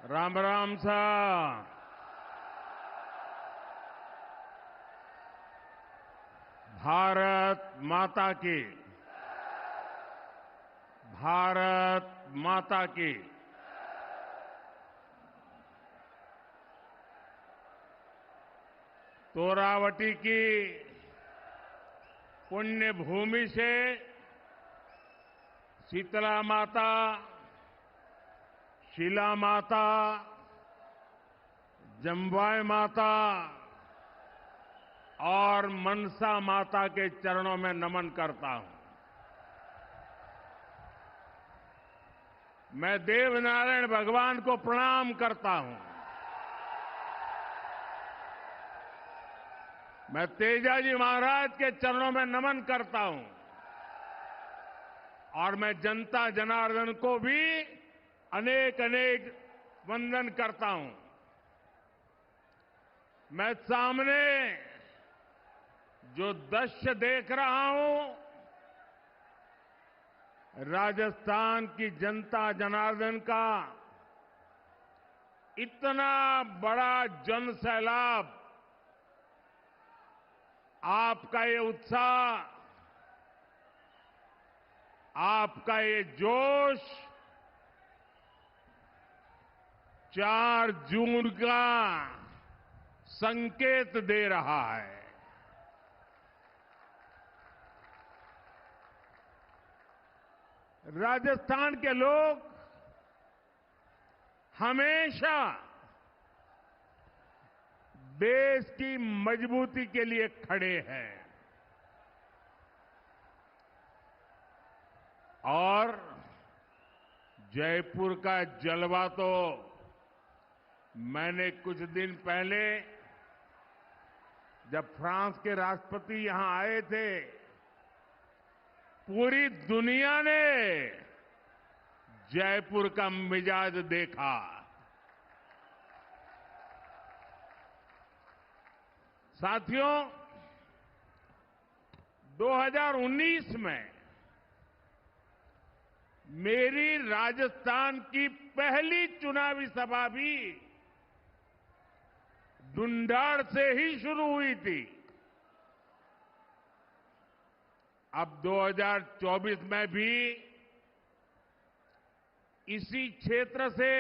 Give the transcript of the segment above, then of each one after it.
राम राम सा। भारत माता की। भारत माता की। तोरावटी की पुण्य भूमि से शीतला माता, शिला माता, जम्बाई माता और मनसा माता के चरणों में नमन करता हूं। मैं देवनारायण भगवान को प्रणाम करता हूं। मैं तेजाजी महाराज के चरणों में नमन करता हूं और मैं जनता जनार्दन को भी अनेक अनेक वंदन करता हूं। मैं सामने जो दृश्य देख रहा हूं, राजस्थान की जनता जनार्दन का इतना बड़ा जन सैलाब, आपका ये उत्साह, आपका ये जोश 4 जून का संकेत दे रहा है। राजस्थान के लोग हमेशा देश की मजबूती के लिए खड़े हैं और जयपुर का जलवा तो मैंने कुछ दिन पहले जब फ्रांस के राष्ट्रपति यहां आए थे, पूरी दुनिया ने जयपुर का मिजाज देखा। साथियों, 2019 में मेरी राजस्थान की पहली चुनावी सभा भी ढूंढाड़ से ही शुरू हुई थी। अब 2024 में भी इसी क्षेत्र से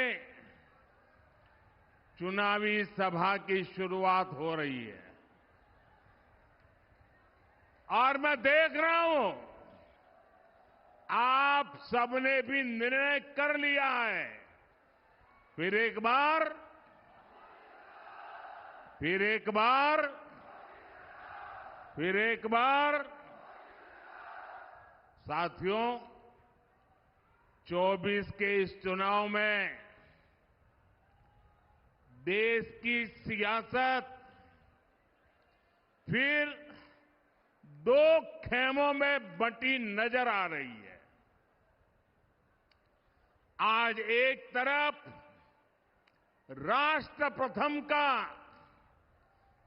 चुनावी सभा की शुरुआत हो रही है और मैं देख रहा हूं आप सबने भी निर्णय कर लिया है। फिर एक बार साथियों, 24 के इस चुनाव में देश की सियासत फिर 2 खेमों में बंटी नजर आ रही है। आज एक तरफ राष्ट्र प्रथम का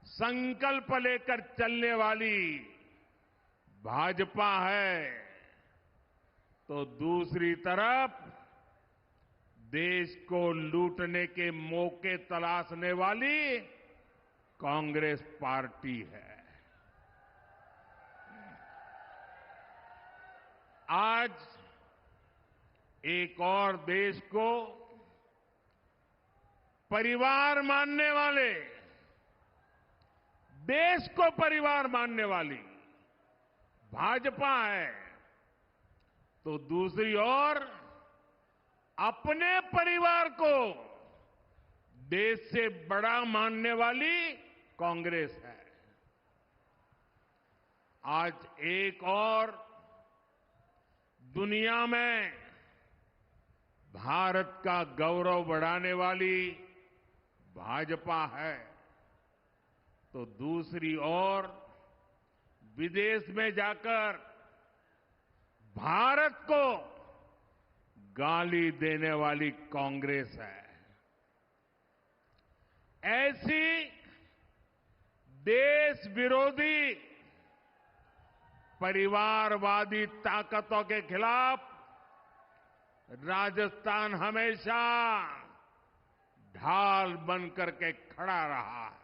संकल्प लेकर चलने वाली भाजपा है, तो दूसरी तरफ देश को लूटने के मौके तलाशने वाली कांग्रेस पार्टी है। आज एक और देश को परिवार मानने वाले, देश को परिवार मानने वाली भाजपा है, तो दूसरी ओर अपने परिवार को देश से बड़ा मानने वाली कांग्रेस है। आज एक और दुनिया में भारत का गौरव बढ़ाने वाली भाजपा है, तो दूसरी ओर विदेश में जाकर भारत को गाली देने वाली कांग्रेस है। ऐसी देश विरोधी परिवारवादी ताकतों के खिलाफ राजस्थान हमेशा ढाल बन करके खड़ा रहा है।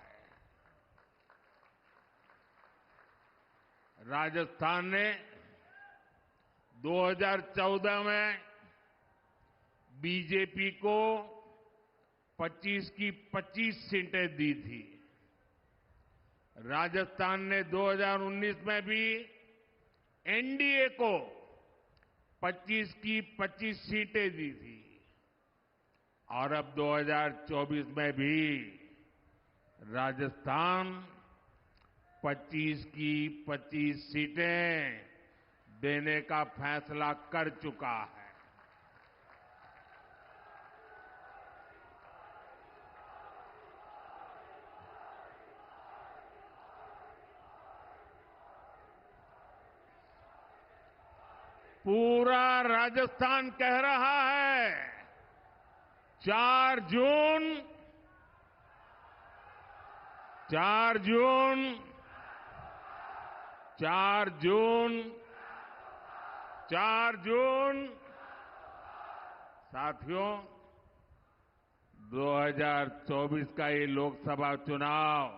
राजस्थान ने 2014 में बीजेपी को 25 की 25 सीटें दी थी। राजस्थान ने 2019 में भी एनडीए को 25 की 25 सीटें दी थी और अब 2024 में भी राजस्थान 25 की 25 सीटें देने का फैसला कर चुका है। पूरा राजस्थान कह रहा है 4 जून 4 जून 4 जून 4 जून साथियों 2024 का ये लोकसभा चुनाव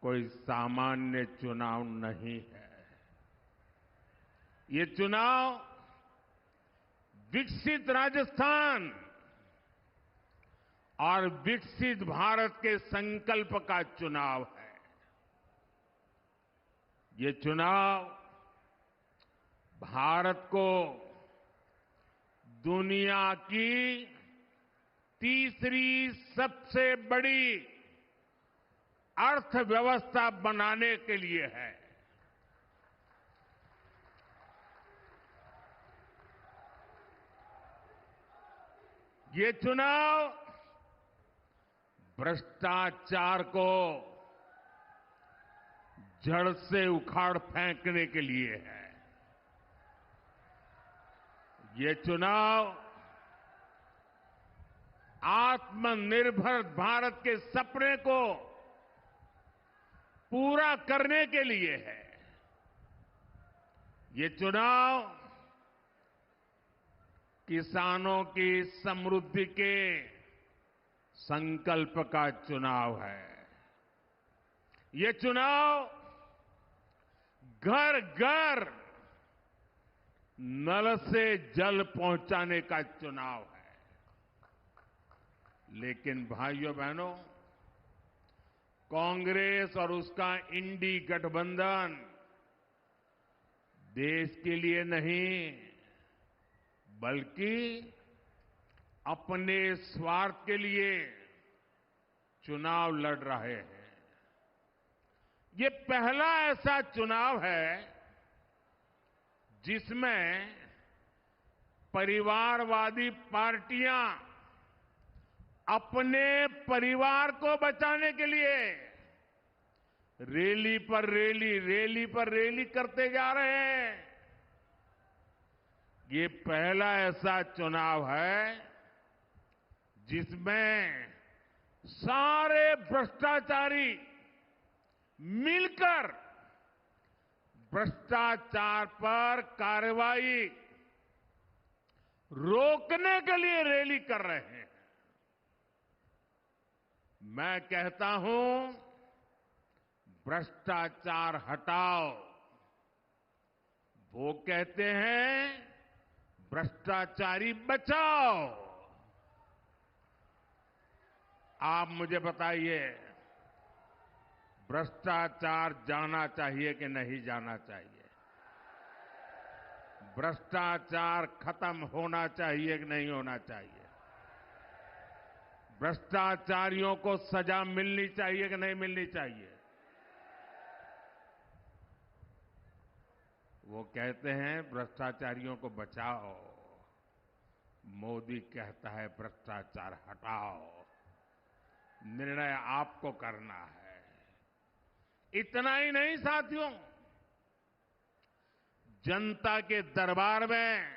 कोई सामान्य चुनाव नहीं है। ये चुनाव विकसित राजस्थान और विकसित भारत के संकल्प का चुनाव है। ये चुनाव भारत को दुनिया की तीसरी सबसे बड़ी अर्थव्यवस्था बनाने के लिए है। ये चुनाव भ्रष्टाचार को जड़ से उखाड़ फेंकने के लिए है। ये चुनाव आत्मनिर्भर भारत के सपने को पूरा करने के लिए है। ये चुनाव किसानों की समृद्धि के संकल्प का चुनाव है। ये चुनाव घर घर नल से जल पहुंचाने का चुनाव है। लेकिन भाइयों बहनों, कांग्रेस और उसका इंडी गठबंधन देश के लिए नहीं बल्कि अपने स्वार्थ के लिए चुनाव लड़ रहे हैं। ये पहला ऐसा चुनाव है जिसमें परिवारवादी पार्टियां अपने परिवार को बचाने के लिए रैली पर रैली करते जा रहे हैं। ये पहला ऐसा चुनाव है जिसमें सारे भ्रष्टाचारी मिलकर भ्रष्टाचार पर कार्रवाई रोकने के लिए रैली कर रहे हैं। मैं कहता हूं भ्रष्टाचार हटाओ। वो कहते हैं भ्रष्टाचारी बचाओ। आप मुझे बताइए, भ्रष्टाचार जाना चाहिए कि नहीं जाना चाहिए? भ्रष्टाचार खत्म होना चाहिए कि नहीं होना चाहिए? भ्रष्टाचारियों को सजा मिलनी चाहिए कि नहीं मिलनी चाहिए? वो कहते हैं भ्रष्टाचारियों को बचाओ, मोदी कहता है भ्रष्टाचार हटाओ। निर्णय आपको करना है। इतना ही नहीं साथियों, जनता के दरबार में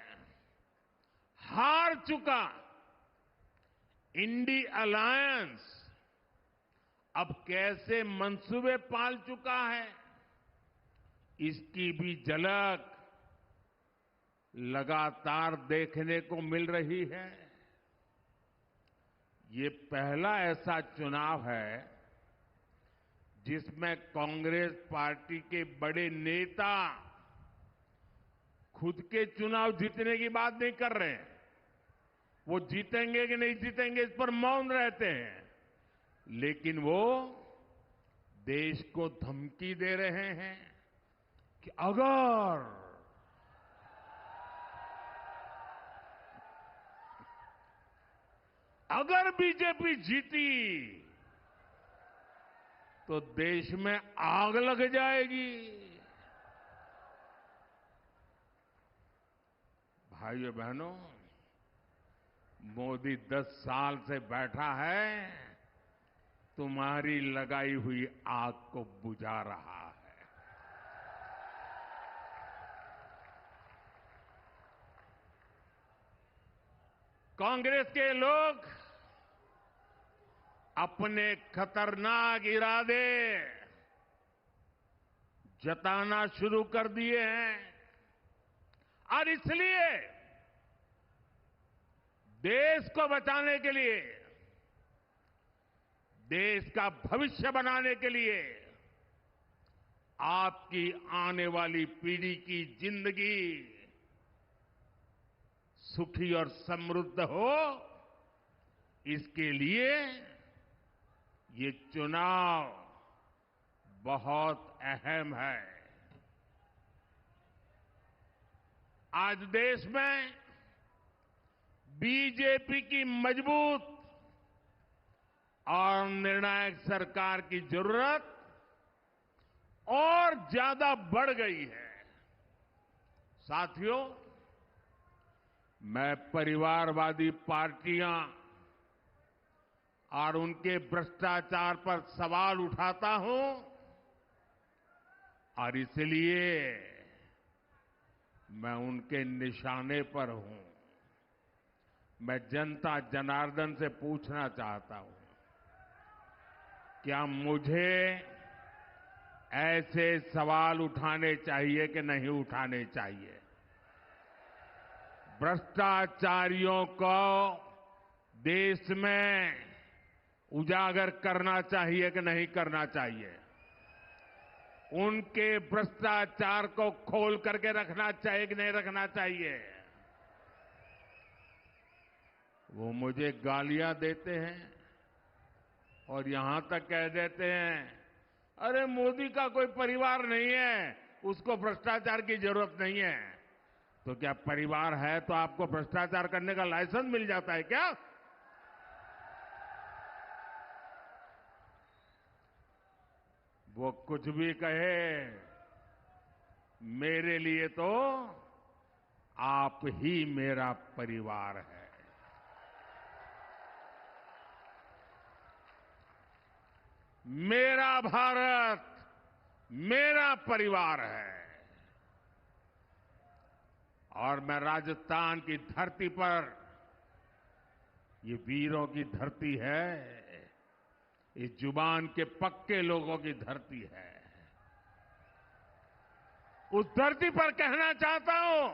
हार चुका इंडी अलायंस अब कैसे मंसूबे पाल चुका है, इसकी भी झलक लगातार देखने को मिल रही है। ये पहला ऐसा चुनाव है जिसमें कांग्रेस पार्टी के बड़े नेता खुद के चुनाव जीतने की बात नहीं कर रहे हैं। वो जीतेंगे कि नहीं जीतेंगे इस पर मौन रहते हैं, लेकिन वो देश को धमकी दे रहे हैं कि अगर बीजेपी जीती तो देश में आग लग जाएगी। भाइयों बहनों, मोदी 10 साल से बैठा है, तुम्हारी लगाई हुई आग को बुझा रहा है। कांग्रेस के लोग अपने खतरनाक इरादे जताना शुरू कर दिए हैं और इसलिए देश को बचाने के लिए, देश का भविष्य बनाने के लिए, आपकी आने वाली पीढ़ी की जिंदगी सुखी और समृद्ध हो, इसके लिए ये चुनाव बहुत अहम है। आज देश में बीजेपी की मजबूत और निर्णायक सरकार की जरूरत और ज्यादा बढ़ गई है। साथियों, मैं परिवारवादी पार्टियां और उनके भ्रष्टाचार पर सवाल उठाता हूं और इसलिए मैं उनके निशाने पर हूं। मैं जनता जनार्दन से पूछना चाहता हूं, क्या मुझे ऐसे सवाल उठाने चाहिए कि नहीं उठाने चाहिए? भ्रष्टाचारियों को देश में उजागर करना चाहिए कि नहीं करना चाहिए? उनके भ्रष्टाचार को खोल करके रखना चाहिए कि नहीं रखना चाहिए? वो मुझे गालियां देते हैं और यहां तक कह देते हैं, अरे मोदी का कोई परिवार नहीं है, उसको भ्रष्टाचार की जरूरत नहीं है। तो क्या परिवार है तो आपको भ्रष्टाचार करने का लाइसेंस मिल जाता है क्या? वो कुछ भी कहे, मेरे लिए तो आप ही मेरा परिवार है। मेरा भारत मेरा परिवार है। और मैं राजस्थान की धरती पर, ये वीरों की धरती है, इस जुबान के पक्के लोगों की धरती है। उस धरती पर कहना चाहता हूं,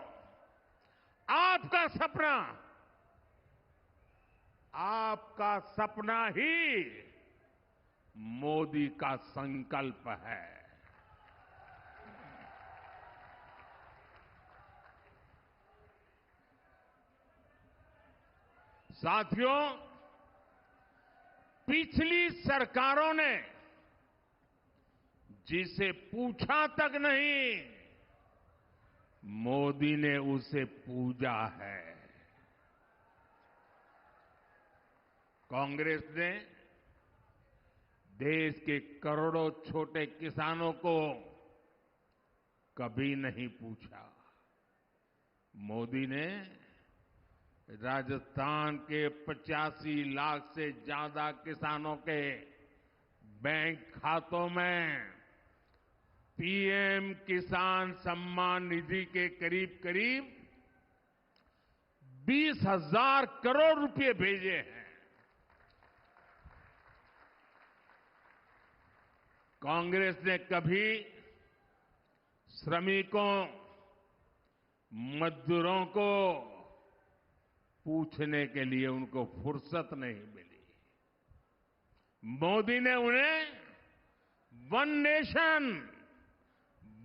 आपका सपना ही मोदी का संकल्प है। साथियों, पिछली सरकारों ने जिसे पूछा तक नहीं, मोदी ने उसे पूजा है। कांग्रेस ने देश के करोड़ों छोटे किसानों को कभी नहीं पूछा। मोदी ने राजस्थान के 85 लाख से ज्यादा किसानों के बैंक खातों में पीएम किसान सम्मान निधि के करीब करीब 20,000 करोड़ रुपए भेजे हैं। कांग्रेस ने कभी श्रमिकों, मजदूरों को पूछने के लिए उनको फुर्सत नहीं मिली। मोदी ने उन्हें one nation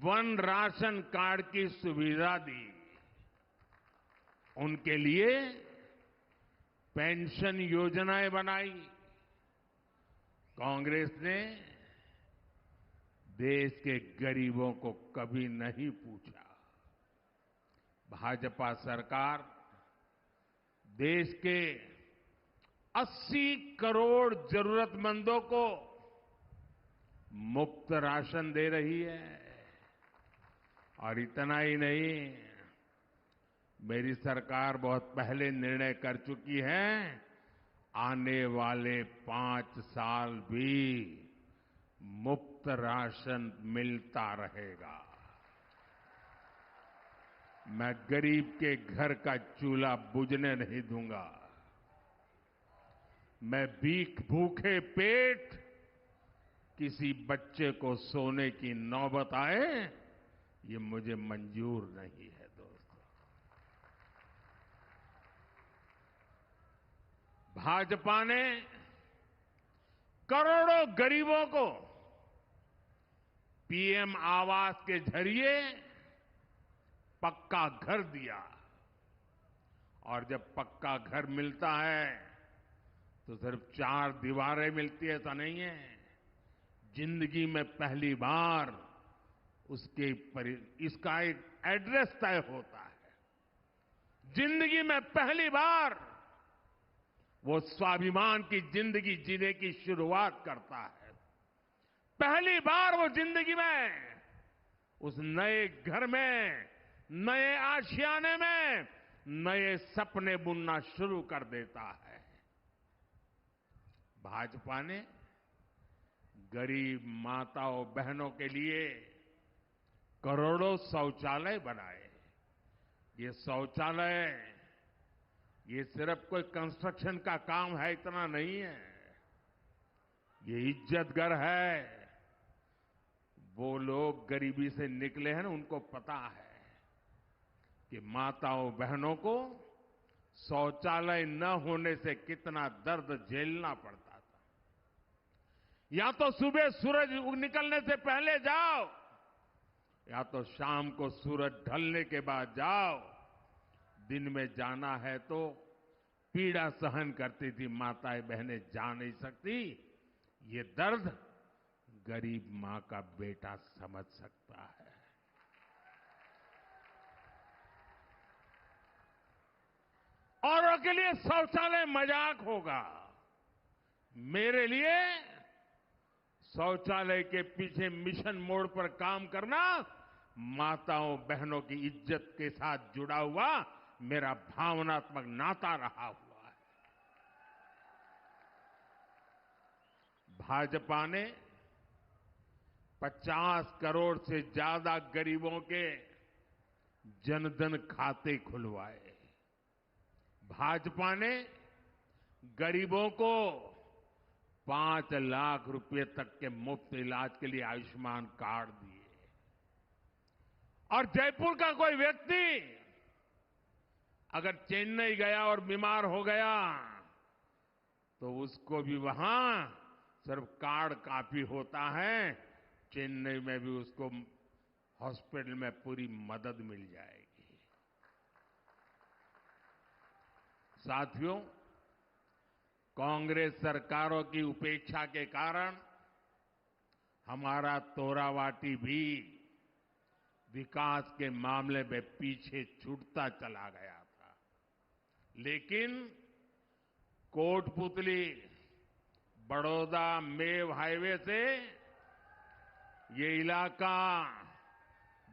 one ration card की सुविधा दी। उनके लिए पेंशन योजनाएं बनाई। कांग्रेस ने देश के गरीबों को कभी नहीं पूछा। भाजपा सरकार देश के 80 करोड़ जरूरतमंदों को मुफ्त राशन दे रही है। और इतना ही नहीं, मेरी सरकार बहुत पहले निर्णय कर चुकी है, आने वाले 5 साल भी मुफ्त राशन मिलता रहेगा। मैं गरीब के घर का चूल्हा बुझने नहीं दूंगा। मैं भूखे पेट किसी बच्चे को सोने की नौबत आए, ये मुझे मंजूर नहीं है दोस्तों। भाजपा ने करोड़ों गरीबों को पीएम आवास के जरिए पक्का घर दिया। और जब पक्का घर मिलता है तो सिर्फ 4 दीवारें मिलती है, ऐसा नहीं है। जिंदगी में पहली बार इसका एक एड्रेस तय होता है। जिंदगी में पहली बार वो स्वाभिमान की जिंदगी जीने की शुरुआत करता है। पहली बार वो जिंदगी में उस नए घर में, नए आशियाने में नए सपने बुनना शुरू कर देता है। भाजपा ने गरीब माताओं बहनों के लिए करोड़ों शौचालय बनाए। ये शौचालय ये सिर्फ कोई कंस्ट्रक्शन का काम है, इतना नहीं है। ये इज्जत घर है। वो लोग गरीबी से निकले हैं ना, उनको पता है कि माताओं बहनों को शौचालय न होने से कितना दर्द झेलना पड़ता था। या तो सुबह सूरज निकलने से पहले जाओ, या तो शाम को सूरज ढलने के बाद जाओ। दिन में जाना है तो पीड़ा सहन करती थी माताएं बहनें, जा नहीं सकती। ये दर्द गरीब मां का बेटा समझ सकता है। औरों के लिए शौचालय मजाक होगा, मेरे लिए शौचालय के पीछे मिशन मोड पर काम करना माताओं बहनों की इज्जत के साथ जुड़ा हुआ मेरा भावनात्मक नाता रहा हुआ है। भाजपा ने 50 करोड़ से ज्यादा गरीबों के जनधन खाते खुलवाए। भाजपा ने गरीबों को 5 लाख रुपए तक के मुफ्त इलाज के लिए आयुष्मान कार्ड दिए। और जयपुर का कोई व्यक्ति अगर चेन्नई गया और बीमार हो गया तो उसको भी वहां सिर्फ कार्ड काफी होता है। चेन्नई में भी उसको हॉस्पिटल में पूरी मदद मिल जाएगी। साथियों, कांग्रेस सरकारों की उपेक्षा के कारण हमारा तोरावाटी भी विकास के मामले में पीछे छूटता चला गया था। लेकिन कोटपुतली बड़ौदा मेव हाईवे से ये इलाका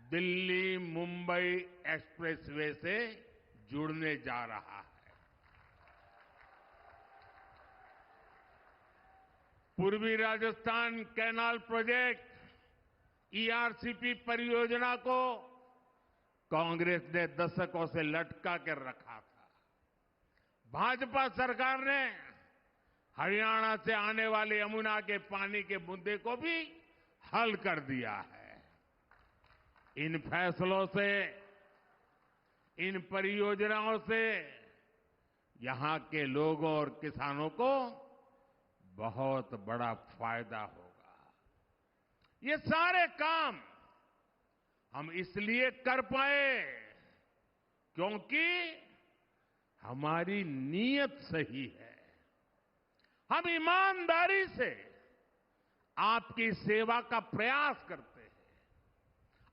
दिल्ली मुंबई एक्सप्रेसवे से जुड़ने जा रहा है। पूर्वी राजस्थान कैनाल प्रोजेक्ट ईआरसीपी परियोजना को कांग्रेस ने दशकों से लटका कर रखा था। भाजपा सरकार ने हरियाणा से आने वाले यमुना के पानी के मुद्दे को भी हल कर दिया है। इन फैसलों से, इन परियोजनाओं से यहां के लोगों और किसानों को बहुत बड़ा फायदा होगा। ये सारे काम हम इसलिए कर पाए क्योंकि हमारी नीयत सही है। हम ईमानदारी से आपकी सेवा का प्रयास करते हैं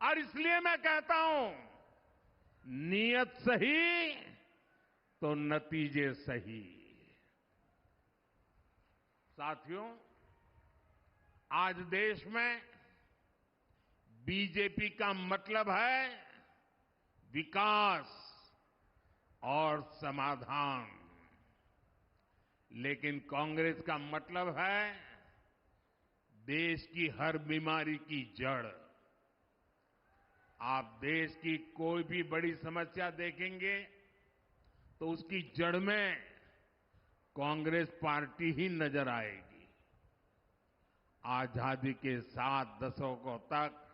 और इसलिए मैं कहता हूं, नीयत सही तो नतीजे सही। साथियों, आज देश में बीजेपी का मतलब है विकास और समाधान, लेकिन कांग्रेस का मतलब है देश की हर बीमारी की जड़। आप देश की कोई भी बड़ी समस्या देखेंगे तो उसकी जड़ में कांग्रेस पार्टी ही नजर आएगी। आजादी के 7 दशकों तक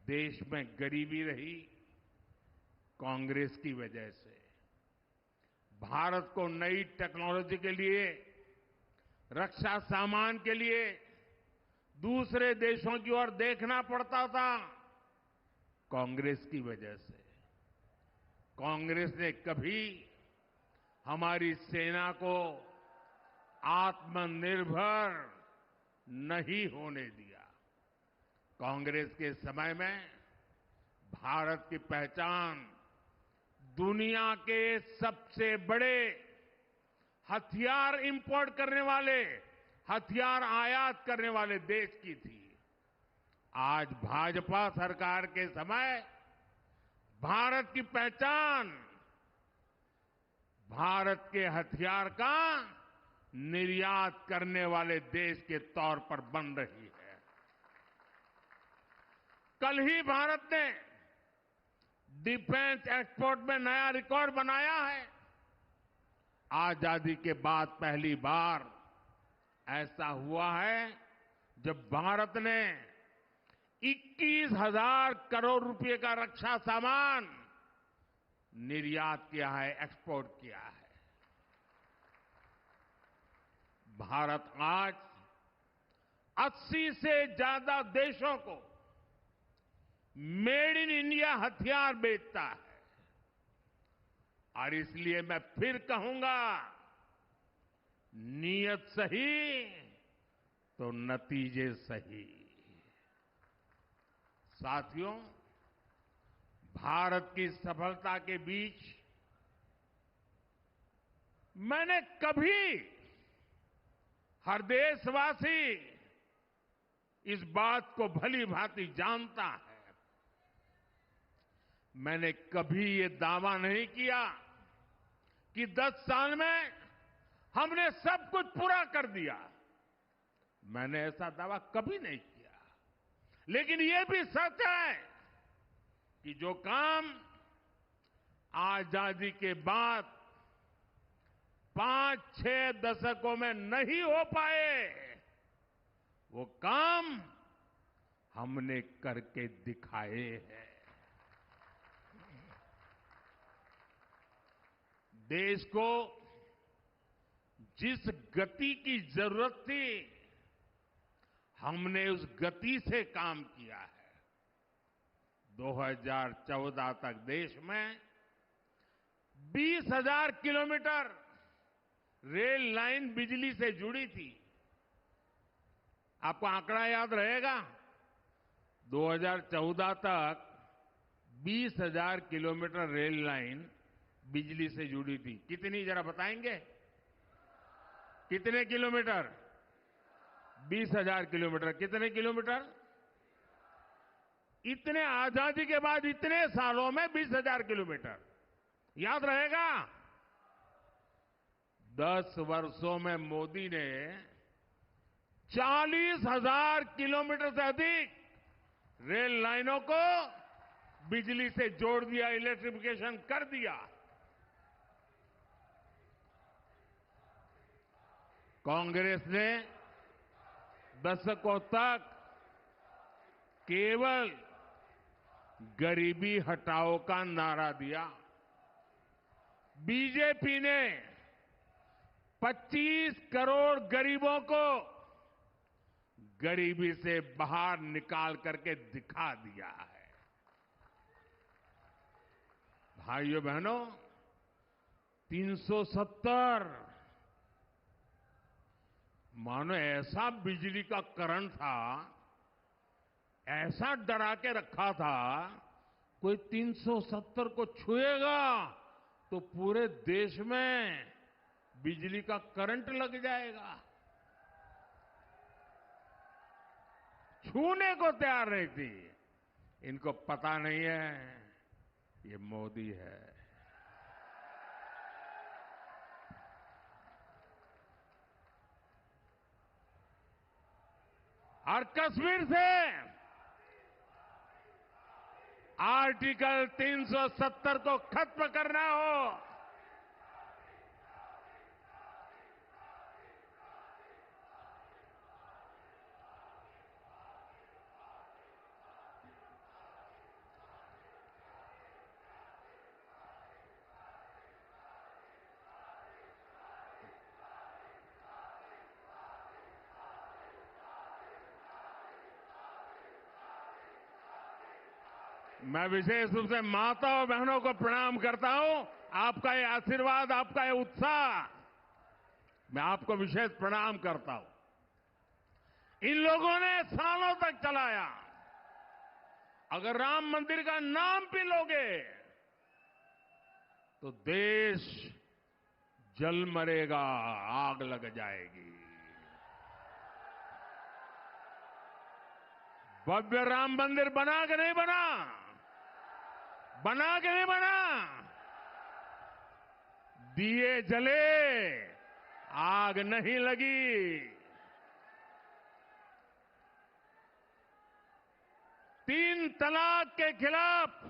देश में गरीबी रही कांग्रेस की वजह से। भारत को नई टेक्नोलॉजी के लिए, रक्षा सामान के लिए दूसरे देशों की ओर देखना पड़ता था कांग्रेस की वजह से। कांग्रेस ने कभी हमारी सेना को आत्मनिर्भर नहीं होने दिया। कांग्रेस के समय में भारत की पहचान दुनिया के सबसे बड़े हथियार इंपोर्ट करने वाले, हथियार आयात करने वाले देश की थी। आज भाजपा सरकार के समय भारत की पहचान भारत के हथियार का निर्यात करने वाले देश के तौर पर बन रही है। कल ही भारत ने डिफेंस एक्सपोर्ट में नया रिकॉर्ड बनाया है। आजादी के बाद पहली बार ऐसा हुआ है जब भारत ने 21,000 करोड़ रुपए का रक्षा सामान निर्यात किया है, एक्सपोर्ट किया है। भारत आज 80 से ज्यादा देशों को मेड इन इंडिया हथियार बेचता है। और इसलिए मैं फिर कहूंगा, नीयत सही तो नतीजे सही। साथियों, भारत की सफलता के बीच मैंने कभी, हर देशवासी इस बात को भली भांति जानता है, मैंने कभी ये दावा नहीं किया कि 10 साल में हमने सब कुछ पूरा कर दिया। मैंने ऐसा दावा कभी नहीं किया। लेकिन ये भी सच है कि जो काम आजादी के बाद 5-6 दशकों में नहीं हो पाए, वो काम हमने करके दिखाए हैं। देश को जिस गति की जरूरत थी, हमने उस गति से काम किया है। 2014 तक देश में 20,000 किलोमीटर रेल लाइन बिजली से जुड़ी थी। आपको आंकड़ा याद रहेगा, 2014 तक 20,000 किलोमीटर रेल लाइन बिजली से जुड़ी थी। कितनी, जरा बताएंगे? कितने किलोमीटर? 20,000 किलोमीटर। कितने किलोमीटर? इतने आजादी के बाद इतने सालों में 20,000 किलोमीटर। याद रहेगा? 10 वर्षों में मोदी ने 40,000 किलोमीटर से अधिक रेल लाइनों को बिजली से जोड़ दिया, इलेक्ट्रिफिकेशन कर दिया। कांग्रेस ने दशकों तक केवल गरीबी हटाओ का नारा दिया। बीजेपी ने 25 करोड़ गरीबों को गरीबी से बाहर निकाल करके दिखा दिया है। भाइयों बहनों, 370 मानो ऐसा बिजली का करंट था, ऐसा डरा के रखा था, कोई 370 को छुएगा तो पूरे देश में बिजली का करंट लग जाएगा। छूने को तैयार नहीं थी। इनको पता नहीं है ये मोदी है। और कश्मीर से आर्टिकल 370 को खत्म करना हो, मैं विशेष रूप से माता और बहनों को प्रणाम करता हूं। आपका ये आशीर्वाद, आपका ये उत्साह, मैं आपको विशेष प्रणाम करता हूं। इन लोगों ने सालों तक चलाया। अगर राम मंदिर का नाम भी लोगे तो देश जल मरेगा, आग लग जाएगी। भव्य राम मंदिर बना कि नहीं बना? बना कि नहीं बना? दिए जले, आग नहीं लगी। 3 तलाक के खिलाफ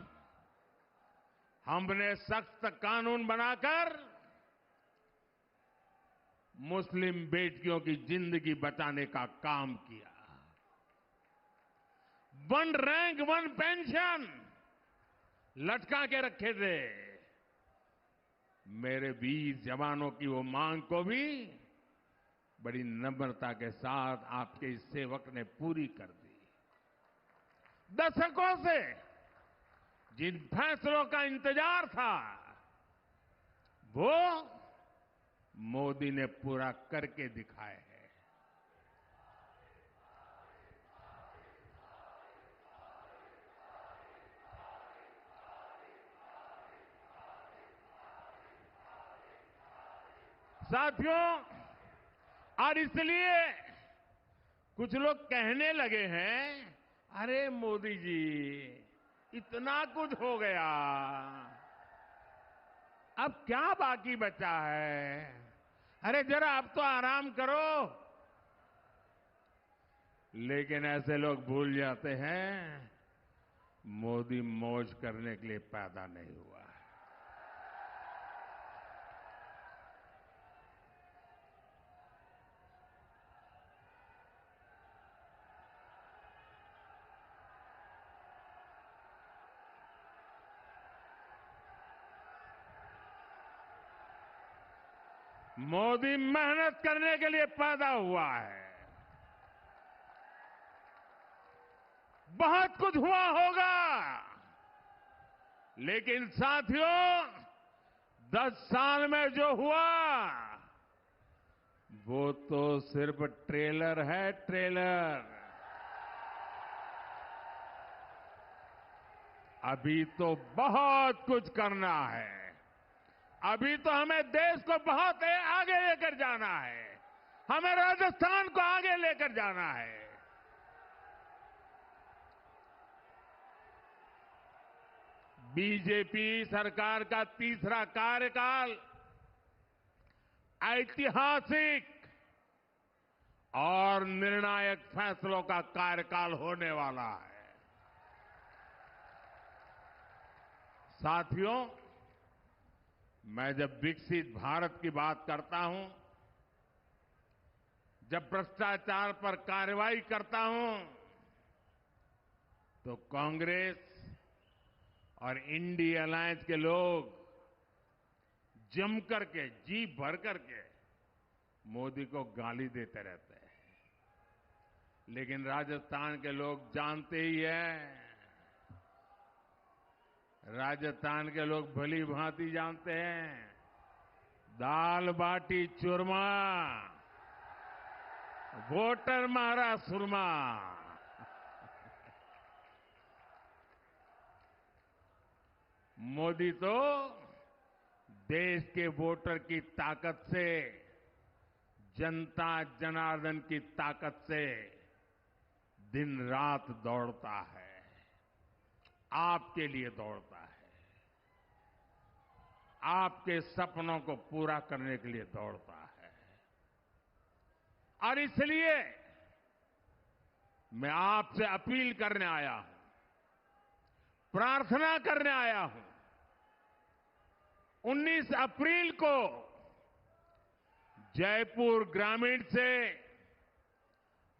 हमने सख्त कानून बनाकर मुस्लिम बेटियों की जिंदगी बचाने का काम किया। 1 रैंक 1 पेंशन लटका के रखे थे। मेरे वीर जवानों की वो मांग को भी बड़ी नम्रता के साथ आपके इस सेवक ने पूरी कर दी। दशकों से जिन फैसलों का इंतजार था, वो मोदी ने पूरा करके दिखाए हैं। साथियों, और इसलिए कुछ लोग कहने लगे हैं, अरे मोदी जी इतना कुछ हो गया, अब क्या बाकी बचा है? अरे जरा अब तो आराम करो। लेकिन ऐसे लोग भूल जाते हैं, मोदी मौज करने के लिए पैदा नहीं हुआ है। मोदी मेहनत करने के लिए पैदा हुआ है। बहुत कुछ हुआ होगा, लेकिन साथियों 10 साल में जो हुआ वो तो सिर्फ ट्रेलर है, ट्रेलर। अभी तो बहुत कुछ करना है। अभी तो हमें देश को बहुत आगे लेकर जाना है। हमें राजस्थान को आगे लेकर जाना है। बीजेपी सरकार का तीसरा कार्यकाल ऐतिहासिक और निर्णायक फैसलों का कार्यकाल होने वाला है। साथियों, मैं जब विकसित भारत की बात करता हूं, जब भ्रष्टाचार पर कार्रवाई करता हूं, तो कांग्रेस और इंडिया अलायंस के लोग जम करके, जी भर करके मोदी को गाली देते रहते हैं, लेकिन राजस्थान के लोग जानते ही हैं, राजस्थान के लोग भली भांति जानते हैं, दाल बाटी चूरमा, वोटर मारा सुरमा। मोदी तो देश के वोटर की ताकत से, जनता जनार्दन की ताकत से दिन रात दौड़ता है, आपके लिए दौड़ता है, आपके सपनों को पूरा करने के लिए दौड़ता है। और इसलिए मैं आपसे अपील करने आया हूं, प्रार्थना करने आया हूं। 19 अप्रैल को जयपुर ग्रामीण से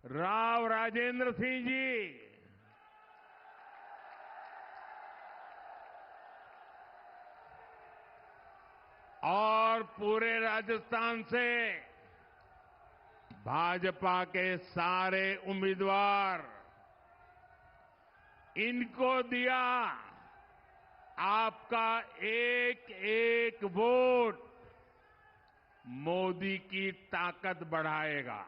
राव राजेंद्र सिंह जी और पूरे राजस्थान से भाजपा के सारे उम्मीदवार, इनको दिया आपका एक एक वोट मोदी की ताकत बढ़ाएगा।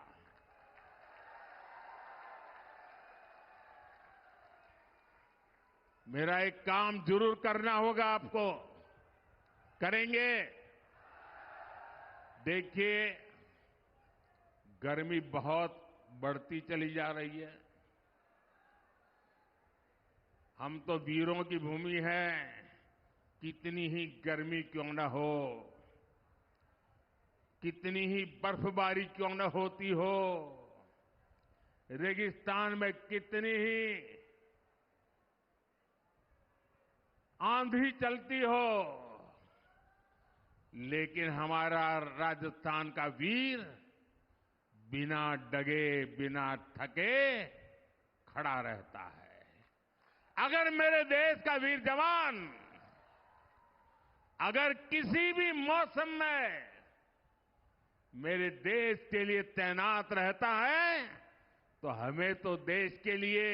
मेरा एक काम जरूर करना होगा आपको, करेंगे? देखिए, गर्मी बहुत बढ़ती चली जा रही है। हम तो वीरों की भूमि है, कितनी ही गर्मी क्यों न हो, कितनी ही बर्फबारी क्यों न होती हो, रेगिस्तान में कितनी ही आंधी चलती हो, लेकिन हमारा राजस्थान का वीर बिना डगे, बिना थके खड़ा रहता है। अगर मेरे देश का वीर जवान अगर किसी भी मौसम में मेरे देश के लिए तैनात रहता है, तो हमें तो देश के लिए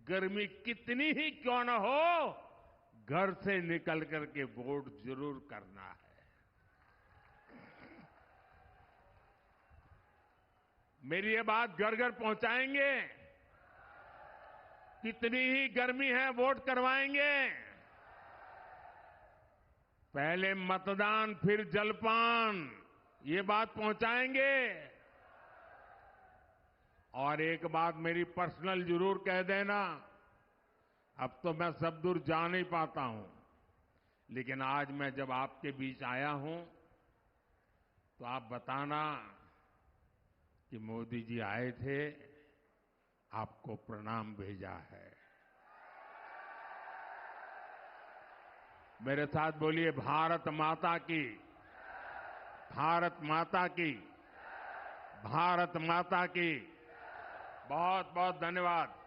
गर्मी कितनी ही क्यों न हो, घर से निकल करके वोट जरूर करना है। मेरी ये बात घर घर पहुंचाएंगे? कितनी ही गर्मी है, वोट करवाएंगे? पहले मतदान फिर जलपान, ये बात पहुंचाएंगे? और एक बात मेरी पर्सनल जरूर कह देना, अब तो मैं सब दूर जा नहीं पाता हूं, लेकिन आज मैं जब आपके बीच आया हूं तो आप बताना कि मोदी जी आए थे, आपको प्रणाम भेजा है। मेरे साथ बोलिए, भारत माता की, भारत माता की, भारत माता की। बहुत बहुत धन्यवाद।